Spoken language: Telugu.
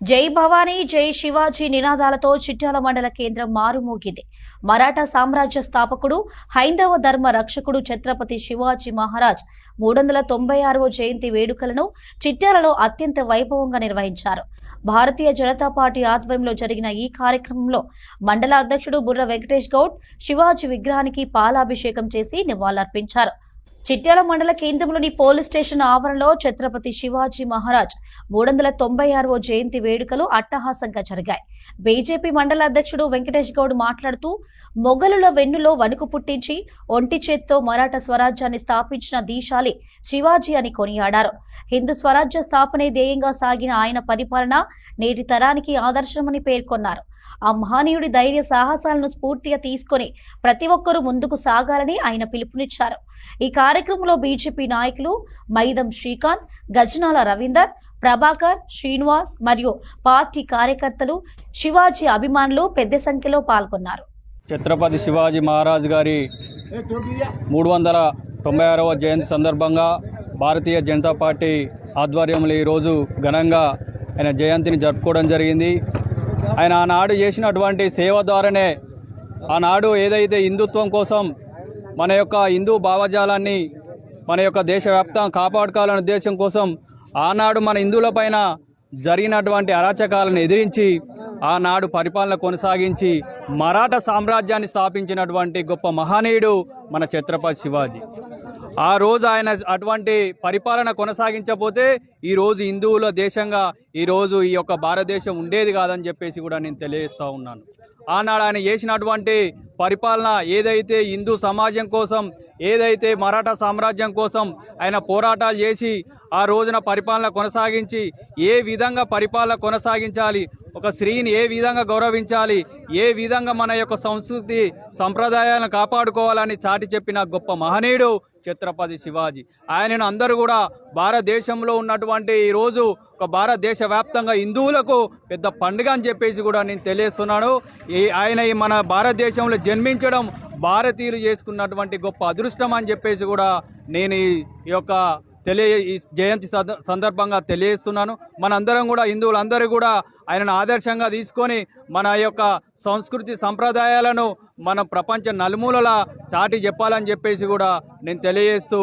జై భవానీ జై శివాజీ నినాదాలతో చిట్యాల మండల కేంద్రం మారుమోగింది. మరాఠా సామ్రాజ్య స్థాపకుడు, హైందవ ధర్మ రక్షకుడు ఛత్రపతి శివాజీ మహారాజ్ 396వ జయంతి వేడుకలను చిట్యాలలో అత్యంత వైభవంగా నిర్వహించారు. భారతీయ జనతా పార్టీ ఆధ్వర్యంలో జరిగిన ఈ కార్యక్రమంలో మండల అధ్యక్షుడు బుర్ర వెంకటేష్ గౌడ్ శివాజీ విగ్రహానికి పాలాభిషేకం చేసి నివాళులర్పించారు. చిట్యాల మండల కేంద్రంలోని పోలీస్ స్టేషన్ ఆవరణలో ఛత్రపతి శివాజీ మహారాజ్ 396వ జయంతి వేడుకలు అట్టహాసంగా జరిగాయి. బీజేపీ మండల అధ్యక్షుడు వెంకటేష్ గౌడ్ మాట్లాడుతూ, మొఘలుల వెన్నులో వణుకు పుట్టించి ఒంటి చేత్తో మరాఠా స్వరాజ్యాన్ని స్థాపించిన దీశాలి శివాజీ అని కొనియాడారు. హిందూ స్వరాజ్య స్థాపనే ధ్యేయంగా సాగిన ఆయన పరిపాలన నేటి తరానికి ఆదర్శమని పేర్కొన్నారు. ఆ మహనీయుడి ధైర్య సాహసాలను స్ఫూర్తిగా తీసుకుని ప్రతి ఒక్కరూ ముందుకు సాగాలని ఆయన పిలుపునిచ్చారు. ఈ కార్యక్రమంలో బీజేపీ నాయకులు మైదం శ్రీకాంత్, గజనాల రవీందర్, ప్రభాకర్, శ్రీనివాస్ మరియు పార్టీ కార్యకర్తలు, శివాజీ అభిమానులు పెద్ద సంఖ్యలో పాల్గొన్నారు. ఛత్రపతి శివాజీ మహారాజ్ గారి 396వ జయంతి సందర్భంగా భారతీయ జనతా పార్టీ ఆధ్వర్యంలో ఈరోజు ఘనంగా ఆయన జయంతిని జరుపుకోవడం జరిగింది. ఆయన ఆనాడు చేసినటువంటి సేవ ద్వారానే ఆనాడు ఏదైతే హిందుత్వం కోసం మన యొక్క హిందూ భావజాలాన్ని మన యొక్క దేశవ్యాప్తంగా కాపాడుకోవాలనే ఉద్దేశం కోసం ఆనాడు మన హిందువులపైన జరిగినటువంటి అరాచకాలను ఎదిరించి ఆనాడు పరిపాలన కొనసాగించి మరాఠా సామ్రాజ్యాన్ని స్థాపించినటువంటి గొప్ప మహనీయుడు మన ఛత్రపతి శివాజీ. ఆ రోజు ఆయన అటువంటి పరిపాలన కొనసాగించకపోతే ఈరోజు హిందువుల దేశంగా ఈరోజు ఈ యొక్క భారతదేశం ఉండేది కాదని చెప్పేసి కూడా నేను తెలియజేస్తూ ఉన్నాను. ఆనాడు ఆయన చేసినటువంటి పరిపాలన ఏదైతే హిందూ సమాజం కోసం, ఏదైతే మరాఠా సామ్రాజ్యం కోసం ఆయన పోరాటాలు చేసి ఆ రోజున పరిపాలన కొనసాగించి ఏ విధంగా పరిపాలన కొనసాగించాలి, ఒక స్త్రీని ఏ విధంగా గౌరవించాలి, ఏ విధంగా మన యొక్క సంస్కృతి సంప్రదాయాలను కాపాడుకోవాలని చాటి చెప్పిన గొప్ప మహనీయుడు ఛత్రపతి శివాజీ. ఆయనను అందరూ కూడా భారతదేశంలో ఉన్నటువంటి ఈరోజు ఒక భారతదేశ వ్యాప్తంగా హిందువులకు పెద్ద పండుగ అని చెప్పేసి కూడా నేను తెలియజేస్తున్నాను. ఆయన మన భారతదేశంలో జన్మించడం భారతీయులు చేసుకున్నటువంటి గొప్ప అదృష్టం అని చెప్పేసి కూడా నేను ఈ యొక్క ఈ జయంతి సందర్భంగా తెలియజేస్తున్నాను. మనందరం కూడా హిందువులందరూ కూడా ఆయనను ఆదర్శంగా తీసుకొని మన యొక్క సంస్కృతి సంప్రదాయాలను మనం ప్రపంచ నలుమూలలా చాటి చెప్పాలని చెప్పేసి కూడా నేను తెలియజేస్తూ